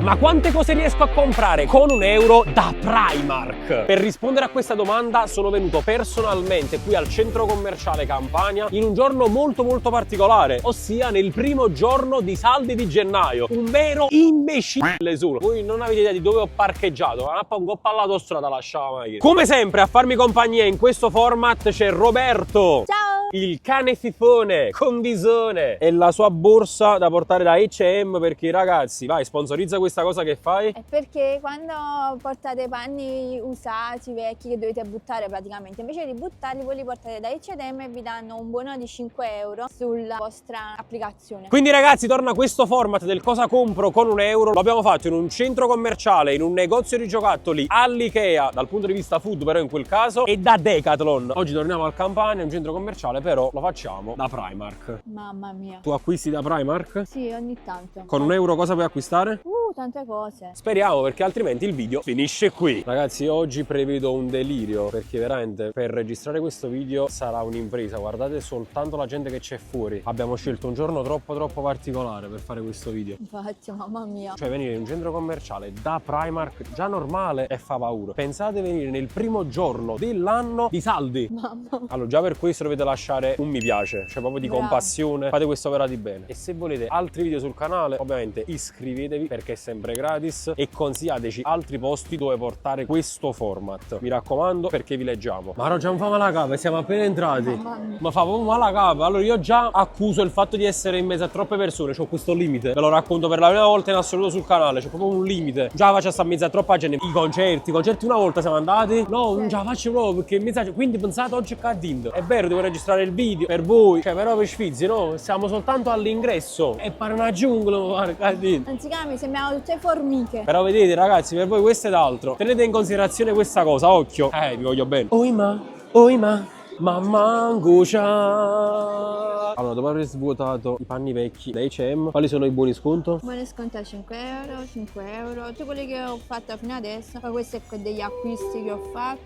Ma quante cose riesco a comprare con €1 da Primark? Per rispondere a questa domanda sono venuto personalmente qui al centro commerciale Campania in un giorno molto particolare, ossia nel primo giorno di saldi di gennaio. Un vero imbecille solo. Voi non avete idea di dove ho parcheggiato, un po' all'autostrada lasciava la macchina. Come sempre a farmi compagnia in questo format c'è Roberto. Ciao! Il cane fifone con visone e la sua borsa da portare da H&M, perché ragazzi, vai, sponsorizza questa cosa che fai. È perché quando portate panni usati, vecchi, che dovete buttare praticamente, invece di buttarli voi li portate da H&M e vi danno un buono di €5 sulla vostra applicazione. Quindi ragazzi, torna questo format del cosa compro con €1. Lo abbiamo fatto in un centro commerciale, in un negozio di giocattoli, all'Ikea dal punto di vista food però in quel caso, e da Decathlon. Oggi torniamo al Campania, un centro commerciale, però lo facciamo da Primark. Mamma mia. Tu acquisti da Primark? Sì, ogni tanto. Con €1 cosa puoi acquistare? Tante cose. Speriamo, perché altrimenti il video finisce qui. Ragazzi, oggi prevedo un delirio, perché veramente per registrare questo video sarà un'impresa. Guardate soltanto la gente che c'è fuori. Abbiamo scelto un giorno troppo particolare per fare questo video. Infatti, mamma mia. Cioè venire in un centro commerciale da Primark già normale e fa paura. Pensate venire nel primo giorno dell'anno di saldi. Mamma. Allora già per questo dovete lasciare un mi piace, cioè proprio di Bravo. compassione. Fate questo operati bene. E se volete altri video sul canale, ovviamente iscrivetevi, perché è sempre gratis, e consigliateci altri posti dove portare questo format. Mi raccomando, perché vi leggiamo. Ma già mi fa male la capa, siamo appena entrati. Ma fa proprio male la capa. Allora io già accuso il fatto di essere in mezzo a troppe persone. C'ho questo limite. Ve lo racconto per la prima volta in assoluto sul canale. C'è proprio un limite. Già faccio sta in mezzo a troppa gente. I concerti una volta siamo andati. No, non ce la faccio proprio perché in mezzo a... Quindi pensate oggi è cadinto. È vero, devo registrare il video per voi. Cioè però per sfizi, no? Siamo soltanto all'ingresso. E pare una giungla, cadinto. Anziché mi sembrano tutte formiche. Però vedete ragazzi, per voi questo ed altro. Tenete in considerazione questa cosa, occhio. Vi voglio bene. Oima, mamma angoscia. Allora, dopo aver svuotato i panni vecchi da H&M, quali sono i buoni sconto? Buone sconto a €5, €5, tutti quelli che ho fatto fino adesso. Poi questi è degli acquisti che ho fatto,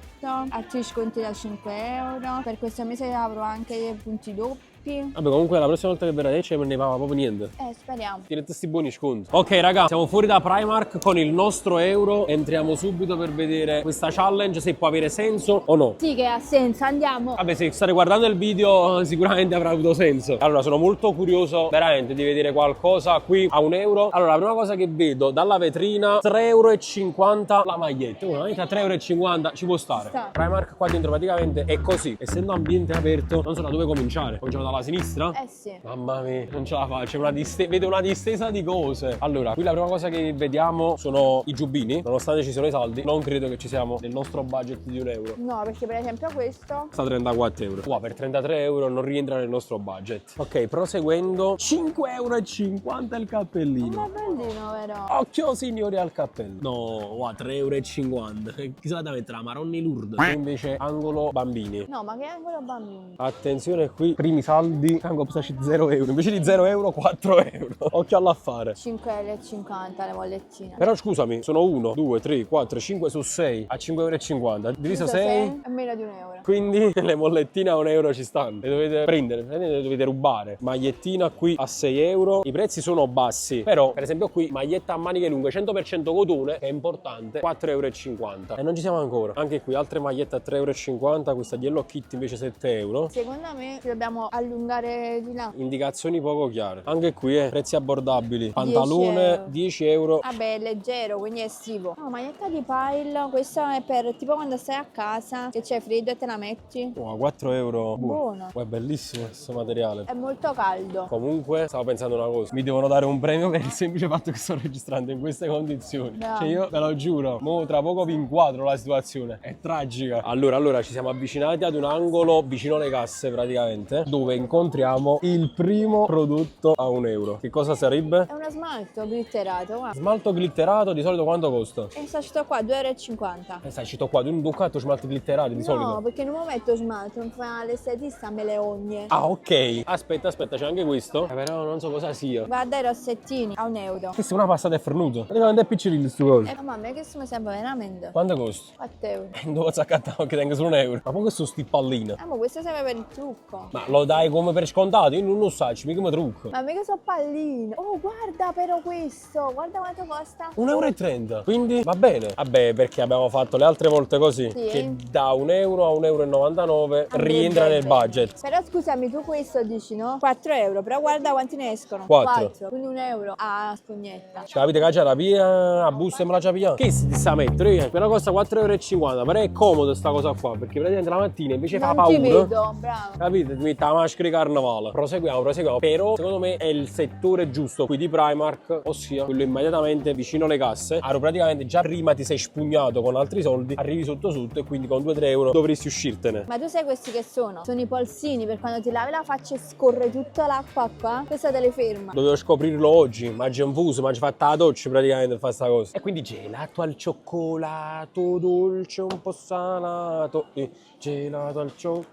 altri sconti da €5. Per questo mese avrò anche punti doppi. Vabbè, comunque la prossima volta che verrà da H&M non ne va proprio niente. Speriamo. Tiene questi buoni sconti. Ok raga, siamo fuori da Primark con il nostro euro. Entriamo subito per vedere questa challenge, se può avere senso o no. Sì che ha senso, andiamo. Vabbè, se state guardando il video sicuramente avrà avuto senso. Allora, sono molto curioso veramente di vedere qualcosa qui a €1. Allora, la prima cosa che vedo dalla vetrina, €3,50 la maglietta. Una maglietta a €3,50 ci può stare. Primark qua dentro praticamente è così. Essendo ambiente aperto, non so da dove cominciare. Cominciamo dalla sinistra? Sì. Mamma mia, non ce la faccio. Vedo una distesa di cose. Allora, qui la prima cosa che vediamo sono i giubbini. Nonostante ci sono i saldi, non credo che ci siamo nel nostro budget di €1. No, perché per esempio questo Sta a €34. Qua per €33 non rientra nel nostro budget. Ok, proseguendo, €5,50 il cappellino. è bellino, vero? Occhio signori al cappello. No, qua €3,50. Chi se la da mettere? La Maronni Lourdes. Invece angolo bambini. No, ma che angolo bambini? Attenzione qui, primi saldi, angolo psaci €0. Invece di €0, €4. Occhio all'affare. €5,50 le bollettine. Però scusami, sono 1, 2, 3, 4, 5 su 6 a €5,50. Diviso 6. È meno di €1. Quindi le mollettine a €1 ci stanno. Le dovete prendere, le dovete rubare. Magliettina qui a €6. I prezzi sono bassi. Però, per esempio qui, maglietta a maniche lunghe 100% cotone, che è importante, €4,50. E non ci siamo ancora. Anche qui altre magliette a €3,50. Questa di Hello Kitty invece €7. Secondo me ci dobbiamo allungare di là. Indicazioni poco chiare. Anche qui prezzi abbordabili. Pantalone €10. Vabbè, è leggero, quindi è estivo. No, maglietta di pile, questa è per tipo quando stai a casa, che c'è freddo e te la metti. Oh, €4. Buono. È bellissimo questo materiale. È molto caldo. Comunque stavo pensando una cosa, mi devono dare un premio per il semplice fatto che sto registrando in queste condizioni. Bravo. Cioè io ve lo giuro, mo tra poco vi inquadro la situazione, è tragica. Allora ci siamo avvicinati ad un angolo vicino alle casse praticamente, dove incontriamo il primo prodotto a €1. Che cosa sarebbe? È uno smalto glitterato, guarda. Smalto glitterato, di solito quanto costa? E sta scritto qua, €2,50. Sai, cito qua, tu non toccato smalto glitterati di solito? No, perché non mi metto smalto, non fa l'estetista, me le ogne. Ah, ok. Aspetta, c'è anche questo. Però non so cosa sia. Guarda i rossettini, a €1. Questa è una pasta del fernuto. Praticamente è piccolino sto coso. Mamma mia, che mi sembra veramente. Quanto costa? €4. Dove zaccattavo che tengo solo €1. Ma poi questo sti palline. Ma questo serve per il trucco. Ma lo dai come per scontato, io non lo so, mica mi trucco. Ma mica so palline. Oh, guarda però questo. Guarda quanto costa. 1,30 €. Quindi va bene. Vabbè, perché abbiamo fatto le altre volte così. Sì. Che da 1 euro a 1,99 € Andrebbe rientra nel bene. budget. Però scusami, tu questo dici no? 4 euro, però guarda quanti ne escono. 4. Quindi 1 euro a spugnetta. Cioè, capite che c'è la via, a busta e me la c'ha pigliata. Che si sta a mettere? Però costa 4,50 €. Però è comodo sta cosa qua, perché praticamente la mattina invece fa Non ti paura. vedo, bravo. Capite? Ti mette la maschera di carnevale. Proseguiamo. Però secondo me è il settore giusto qui di Primark, ossia quello immediatamente vicino alle casse. Allora praticamente già prima ti sei spugnato con altri soldi, arrivi sotto e quindi con 2-3 euro dovresti uscirtene. Ma tu sai questi che sono? Sono i polsini per quando ti lavi la faccia e scorre tutta l'acqua qua. Questa te le ferma. Dovevo scoprirlo oggi, ma già infuso, ma già fatta la doccia praticamente per fare sta cosa. E quindi gelato al cioccolato, dolce un po' salato, e gelato al cioccolato.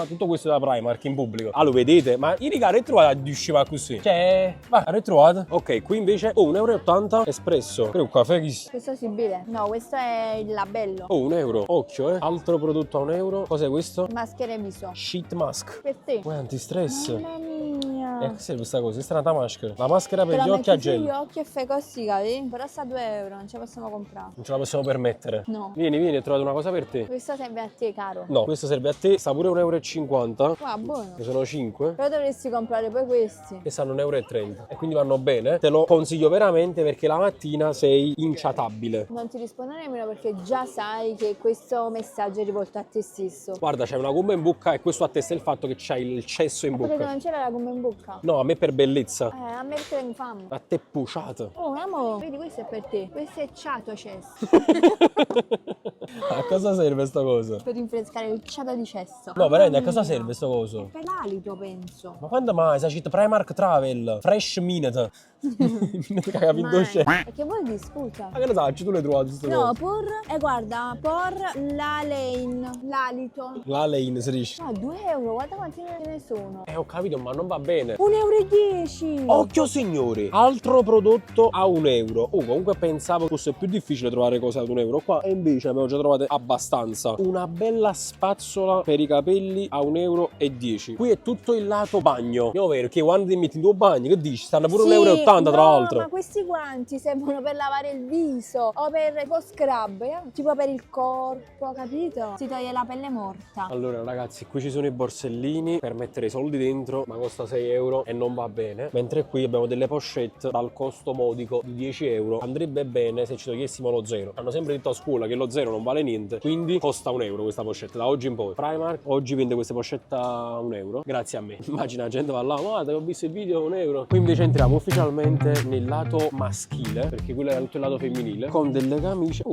Tutto questo da Primark in pubblico. Allora vedete, ma i riga ritrovate a usciva così. Cioè, va, ritrovate. Ok, qui invece 1,80 € espresso. Credo un caffè che... Questo è sibile? No, questo è il labello. Oh, 1 euro. Occhio, Altro prodotto a 1 euro. Cos'è questo? Maschere viso. Sheet mask. Per te. Uè, antistress. Mamma mia. Che serve questa cosa? Questa è una maschera. La maschera Te per la gli occhi a metti sugli gel. occhi e fai così, capi? Però sta a 2 euro, non ce la possiamo comprare. Non ce la possiamo permettere. No. Vieni, ho trovato una cosa per te. Questo serve a te, caro. No, questo serve a te. Sta pure 1,50 €. Wow, buono. Ne sono 5. Però dovresti comprare poi questi. Che stanno 1,30 € e quindi vanno bene. Te lo consiglio veramente perché la mattina sei inciatabile. Non ti rispondo nemmeno perché già sai che questo messaggio è rivolto a te stesso. Guarda, c'hai una gomma in bocca e questo attesta il fatto che c'hai il cesso in Perché bocca. non c'era la gomma in bocca? No, a me per bellezza. A me perché mi famo. A te puciato. Oh, amore, vedi, questo è per te. Questo è ciato cesso. A cosa serve sta cosa? Per rinfrescare il ciato di cesso. No, veramente, a Mamma cosa mia. serve sto coso? Per l'alito, penso. Ma quando mai? Sai, c'è Primark Travel, Fresh Minute. Minute che ha capito Ma c'è. che vuol dire, scusa? Ma che lo sai, tu le trovate queste No, cose? por, guarda, por l'alein, l'alito. La lane si dice. No, 2 euro, guarda quanti ne sono. Ho capito, ma non va bene. 1,10 euro. Occhio signori, altro prodotto a 1 euro. Oh, comunque pensavo fosse più difficile trovare cose ad 1 euro qua e invece ne abbiamo già trovate abbastanza. Una bella spazzola per i capelli a 1,10 €. Qui è tutto il lato bagno. Io vero che quando ti metti in tuo bagno, che dici? Stanno pure 1,80 € tra l'altro. Ma questi guanti servono per lavare il viso o per tipo scrub, tipo per il corpo, capito? Si toglie la pelle morta. Allora ragazzi, qui ci sono i borsellini per mettere i soldi dentro, ma costa 6 euro e non va bene. Mentre qui abbiamo delle pochette dal costo modico di 10 euro. Andrebbe bene se ci togliessimo lo zero. Hanno sempre detto a scuola che lo zero non vale niente, quindi costa 1 euro questa pochette da oggi in poi. Primark oggi vende queste pochette a 1 euro, grazie a me. Immagina la gente va là, guarda che ho visto il video a 1 euro. Qui invece entriamo ufficialmente nel lato maschile, perché quello era tutto il lato femminile, con delle camicie.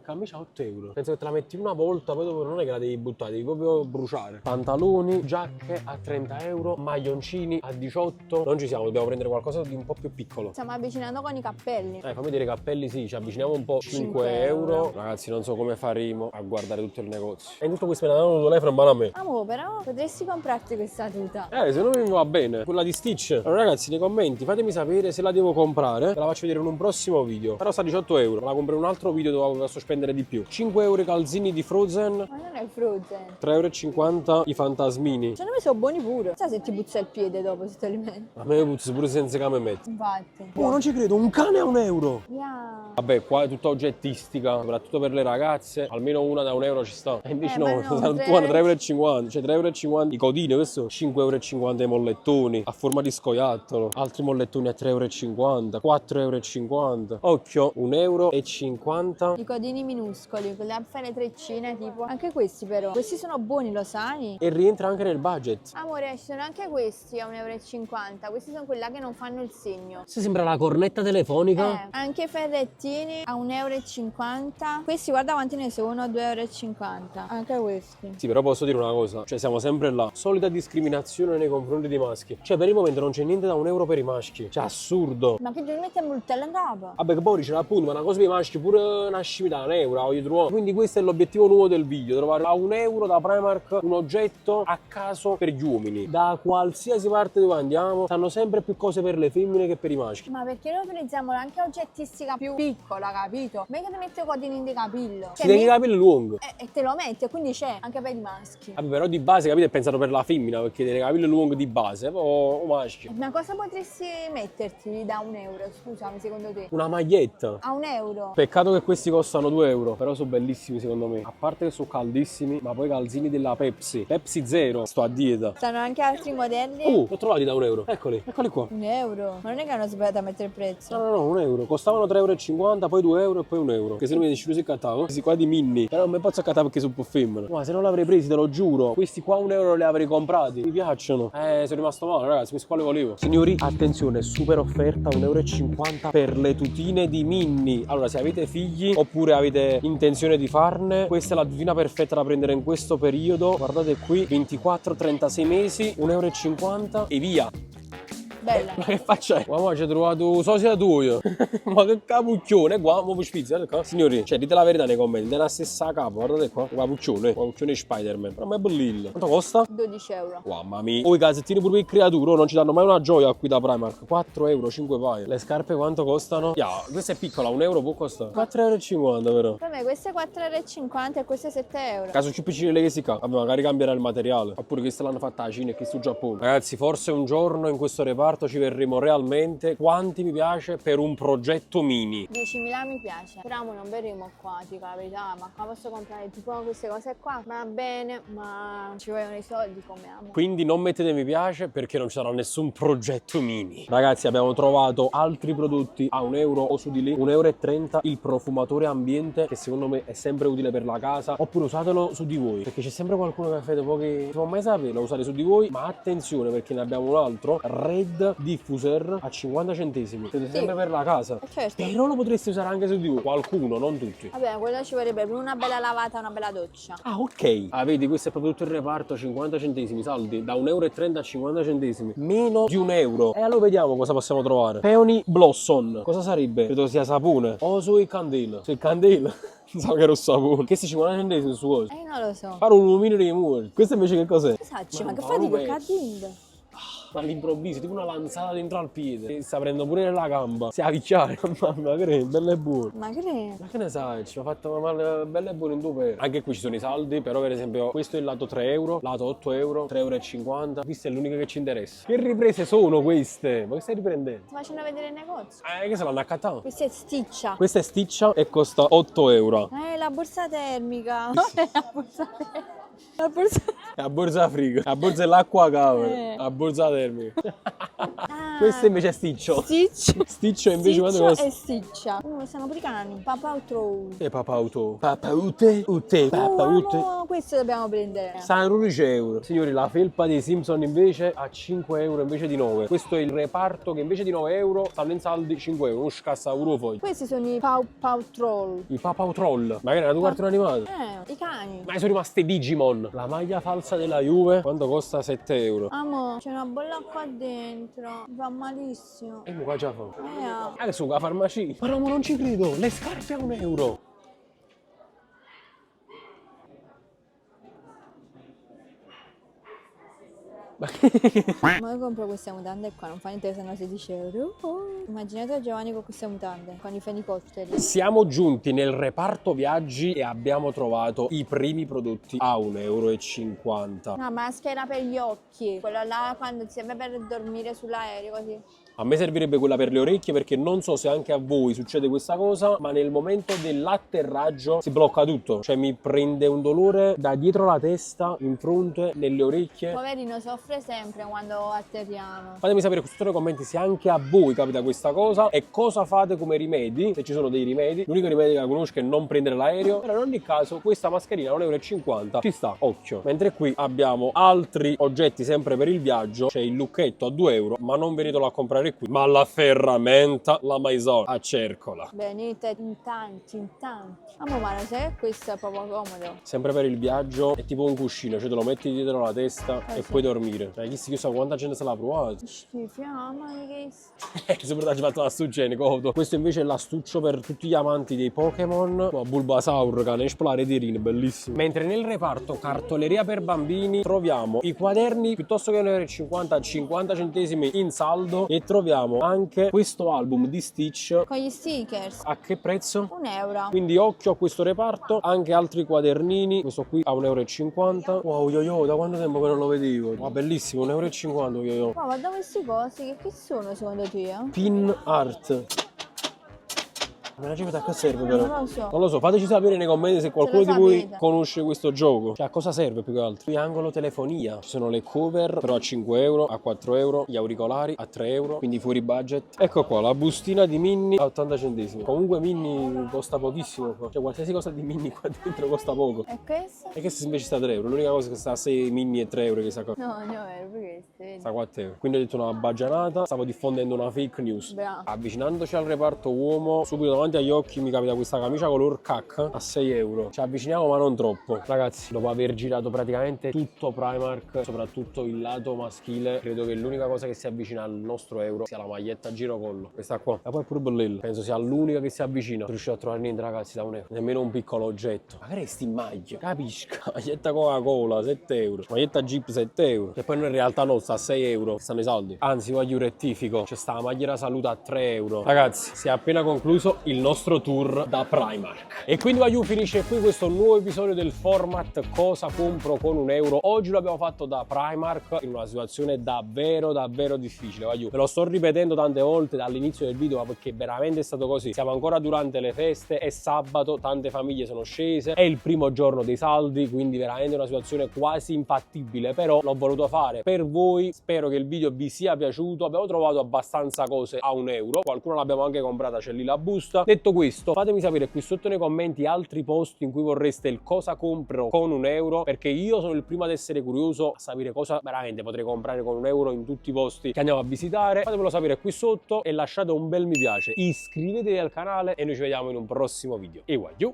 Camicia a 8 euro. Penso che te la metti una volta, poi dopo non è che la devi buttare, devi proprio bruciare. Pantaloni, giacche a 30 euro, maglioncini a 18. Non ci siamo, dobbiamo prendere qualcosa di un po' più piccolo. Stiamo avvicinando con i cappelli. Fammi vedere i cappelli, sì, ci avviciniamo un po'. 5 5 euro. Ragazzi, non so come faremo a guardare tutto il negozio. E in tutto questo me ne hanno telefono in mano a me. Amore, però potresti comprarti questa tuta. Se non mi va bene, quella di Stitch. Allora ragazzi, nei commenti fatemi sapere se la devo comprare. Ve la faccio vedere in un prossimo video. Però sta a 18 euro. La compro in un altro video dove posso spendere di più. 5 euro i calzini di Frozen. Ma non è Frozen. 3,50 euro i fantasmini. Secondo me sono buoni pure. Sai se ti puzza il piede dopo se te li metti. A me puzza pure senza camemette. Infatti. Oh, non ci credo, un cane a 1 euro. Yeah. Vabbè, qua è tutta oggettistica, soprattutto per le ragazze. Almeno una da 1 euro ci sta. E invece ma no, no, sono 3,50 €. Cioè 3,50 € i codini, questo 5,50 € i mollettoni a forma di scoiattolo. Altri mollettoni a 3,50 €, 4,50 €. Occhio, 1,50 €. I codini minuscoli, quelli a fare le treccine tipo. Anche questi però. Questi sono buoni, lo sai? E rientra anche nel budget. Amore, ci sono anche questi a 1,50 €. Questi sono quelli là che non fanno il segno. Se sembra la cornetta telefonica. Anche ferrettini a 1,50 €. Questi guarda quanti ne sono, 2,50 €. Anche questi. Sì, però posso dire una cosa, cioè siamo sempre là. Solita discriminazione nei confronti dei maschi. Cioè per il momento non c'è niente da 1 euro per i maschi. Cioè assurdo. Ma che ti mettiamo il in capo? Vabbè che poi c'è appunto, ma una cosa per i maschi pure una scimità, 1 euro, la voglio trovare. Quindi questo è l'obiettivo nuovo del video, trovare a 1 euro da Primark un oggetto a caso per gli uomini. Da qualsiasi parte dove andiamo, stanno sempre più cose per le femmine che per i maschi. Ma perché noi utilizziamo anche oggettistica più piccola, capito? Mica ti metti i codini di capello. Cioè, dei capelli lunghi. E te lo metti e quindi c'è anche per i maschi. Vabbè, però di base, capite, è pensato per la femmina, perché dei capelli lunghi di base, o maschio. Ma cosa potresti metterti da €1, scusami, secondo te? Una maglietta. A €1? Peccato che questi costano €2, però sono bellissimi secondo me. A parte che sono caldissimi, ma poi i calzini della Pepsi. Pepsi Zero, sto a dieta. Stanno anche altri modelli? Li ho trovati da €1. Eccoli qua. €1? Ma non è che hanno sbagliato a mettere il prezzo? No, €1. Costavano €3,50, poi €2 e poi €1. Che se non mi dici così cattavo, questi qua di Minnie. Però non mi posso accattare perché sono un po' femmina. Ma se non l'avrei presi, te lo giuro, questi qua €1 li avrei comprati. Mi piacciono. Sono rimasto male, ragazzi, questi qua li volevo. Signori, attenzione, super offerta, €1,50 per le tutine di Minnie. Allora, se avete figli oppure avete intenzione di farne, questa è la tutina perfetta da prendere in questo periodo. Guardate qui, 24-36 mesi, €1,50 e via. Bella. Ma che faccia? Ma ci ho trovato sosia tuo. Ma che capuccione qua, mo spizia, qua. Signori, cioè dite la verità nei commenti, è la stessa capa, guardate qua, capuccione Spider-Man. Però è bellino. Quanto costa? €12. Mamma mia. Oh, i calzettini pure per creature non ci danno mai una gioia qui da Primark. €4, 5 paio. Le scarpe quanto costano? Questa è piccola, €1 può costare. €4,50 però. Vabbè, queste €4,50 e queste €7. Caso ci piccini le che si ca. Vabbè, magari cambierà il materiale. Oppure questa l'hanno fatta a Cina e questo Giappone. Ragazzi, forse un giorno in questo reparto ci verremo realmente. Quanti mi piace per un progetto mini? 10.000 mi piace. Però non verremo qua, dico la verità. Ma qua posso comprare tipo queste cose qua. Va bene, ma ci vogliono i soldi come amo. Quindi non mettete mi piace perché non ci sarà nessun progetto mini. Ragazzi, abbiamo trovato altri prodotti a €1 o su di lì, €1,30 il profumatore ambiente, che secondo me è sempre utile per la casa. Oppure usatelo su di voi, perché c'è sempre qualcuno che fa pochi. Non mai sapere, lo usate su di voi. Ma attenzione, perché ne abbiamo un altro, Red Diffuser a 50 centesimi. Siete sempre per la casa. Certo. Però lo potreste usare anche su di voi. Qualcuno, non tutti. Vabbè, quello ci vorrebbe per una bella lavata e una bella doccia. Ah, ok. Vedi, questo è proprio tutto il reparto, 50 centesimi, saldi da €1,30 a 50 centesimi. Meno di €1. E allora vediamo cosa possiamo trovare. Peony Blossom. Cosa sarebbe? Credo sia sapone. O sui candela. Sui candela. Non so che era un sapone. Questi 50 centesimi su cosa? Non lo so. Fare un lumino di muro. Questo invece che cos'è? Esatto, ma che fai di quel cadendo? All'improvviso, tipo una lanzata dentro al piede. Sta prendendo pure nella gamba. Si avvicciare. Mamma, che bella e buona. Ma che? Ma che ne sai? Ci ha fatto male, bella e buona in 2 per. Anche qui ci sono i saldi, però per esempio questo è il lato €3, lato €8, €3,50. Questa è l'unica che ci interessa. Che riprese sono queste? Ma che stai riprendendo? Ti facendo vedere il negozio. Che se l'hanno accattato? Questa è sticcia. Questa è sticcia e costa €8. La borsa termica. La borsa termica. La borsa... La borsa frigo. La borsa dell'acqua cavolo. La borsa termica. Questo invece è sticcio. Sticcio. Sticcio invece quando costa? E sticcia. Sono pure i cani. Papà Troll. E papauto. Papaute. Ute. Papaute. No, questo dobbiamo prendere. Stanno €11. Signori, la felpa dei Simpson invece a €5 invece di 9. Questo è il reparto che invece di €9 stanno in saldi €5. Uno scassa euro poi. Questi sono i Paw Troll. I Papau Troll. Magari era tu cartone animato. I cani. Ma sono rimaste Digimon. La maglia falsa della Juve. Quanto costa? €7. Amo, c'è una bolla qua dentro. Va malissimo. E qua già fa. Ah. Adesso la farmacia. Ma no, ma non ci credo. Le scarpe a €1. Ma io compro queste mutande qua, non fa niente se no €16. Immaginate Giovanni con queste mutande, con i fenicotteri. Siamo giunti nel reparto viaggi e abbiamo trovato i primi prodotti a €1,50. Una maschera per gli occhi, quella là quando ti serve per dormire sull'aereo così. A me servirebbe quella per le orecchie perché non so se anche a voi succede questa cosa, ma nel momento dell'atterraggio si blocca tutto. Cioè mi prende un dolore da dietro la testa, in fronte, nelle orecchie. Poverino soffre sempre quando atterriamo. Fatemi sapere qui sotto nei commenti se anche a voi capita questa cosa e cosa fate come rimedi, se ci sono dei rimedi. L'unico rimedio che la conosco è non prendere l'aereo, però in ogni caso questa mascherina a €1,50 ci sta, occhio. Mentre qui abbiamo altri oggetti sempre per il viaggio, c'è il lucchetto a €2, ma non venitelo a comprare qui, ma la ferramenta, la maison a cercola. Venite in tanti, in tanti. Amo, ma lo sai che questo è proprio comodo? Sempre per il viaggio è tipo un cuscino, cioè te lo metti dietro la testa e sì. puoi dormire. Chissà quanta gente se l'ha provato. Schifo, mamma mia che... Sempre ci fatto l'astuccia, Nicoto. Questo invece è l'astuccio per tutti gli amanti dei Pokémon. Bulbasaur, Canesplare, Tirin, bellissimo. Mentre nel reparto cartoleria per bambini troviamo i quaderni piuttosto che €1,50 a 50 centesimi in saldo e troviamo troviamo anche questo album di Stitch. Con gli stickers. A che prezzo? €1. Quindi occhio a questo reparto, anche altri quadernini, questo qui a 1,50 €. Wow, yo-yo, da quanto tempo che non lo vedevo? Ma bellissimo, 1,50 € yo-yo. Ma guarda questi cosi, che sono secondo te? Pin art. Me la cipeta a che serve però? Non lo so. Non lo so, fateci sapere nei commenti se qualcuno lo di voi sapete. conosce questo gioco. Cioè a cosa serve più che altro? Qui angolo telefonia. Ci sono le cover però a 5 €, a 4 €, gli auricolari a 3 €, quindi fuori budget. Ecco qua, la bustina di Minnie a 80 centesimi. Comunque Minnie costa pochissimo qua. Cioè qualsiasi cosa di Minnie qua dentro costa poco. E questo? E questo invece sta a 3 €. L'unica cosa che sta a 6 Minnie e 3 € che sa cosa. No, no, era questo, vedi? Sta a 4 €. Quindi ho detto una baggianata, stavo diffondendo una fake news. Bravo. Avvicinandoci al reparto uomo, subito davanti agli occhi mi capita questa camicia color cac a 6 €. Ci avviciniamo ma non troppo. Ragazzi, dopo aver girato praticamente tutto Primark, soprattutto il lato maschile, credo che l'unica cosa che si avvicina al nostro euro sia la maglietta a girocollo. Questa qua. Ma poi è pure bellella. Penso sia l'unica che si avvicina. Non riuscito a trovare niente ragazzi da €1. Nemmeno un piccolo oggetto. Magari sti in maglia. Capisco. Maglietta Coca-Cola 7 €. Maglietta Jeep 7 €. E poi in realtà no, sta a 6 €. Stanno i saldi. Anzi, voglio un rettifico. C'è sta la magliera salute a 3 €. Ragazzi, si è appena concluso il nostro tour da Primark. E quindi Wagyu finisce qui questo nuovo episodio del format Cosa compro con €1. Oggi lo abbiamo fatto da Primark in una situazione davvero difficile. Wagyu, ve lo sto ripetendo tante volte dall'inizio del video, ma perché veramente è stato così. Siamo ancora durante le feste, è sabato, tante famiglie sono scese, è il primo giorno dei saldi, quindi veramente una situazione quasi infattibile, però l'ho voluto fare per voi. Spero che il video vi sia piaciuto. Abbiamo trovato abbastanza cose a €1, qualcuno l'abbiamo anche comprata, c'è lì la busta. Detto questo, fatemi sapere qui sotto nei commenti altri posti in cui vorreste il cosa compro con €1, perché io sono il primo ad essere curioso a sapere cosa veramente potrei comprare con €1 in tutti i posti che andiamo a visitare. Fatemelo sapere qui sotto e lasciate un bel mi piace, iscrivetevi al canale e noi ci vediamo in un prossimo video. E Wagyu!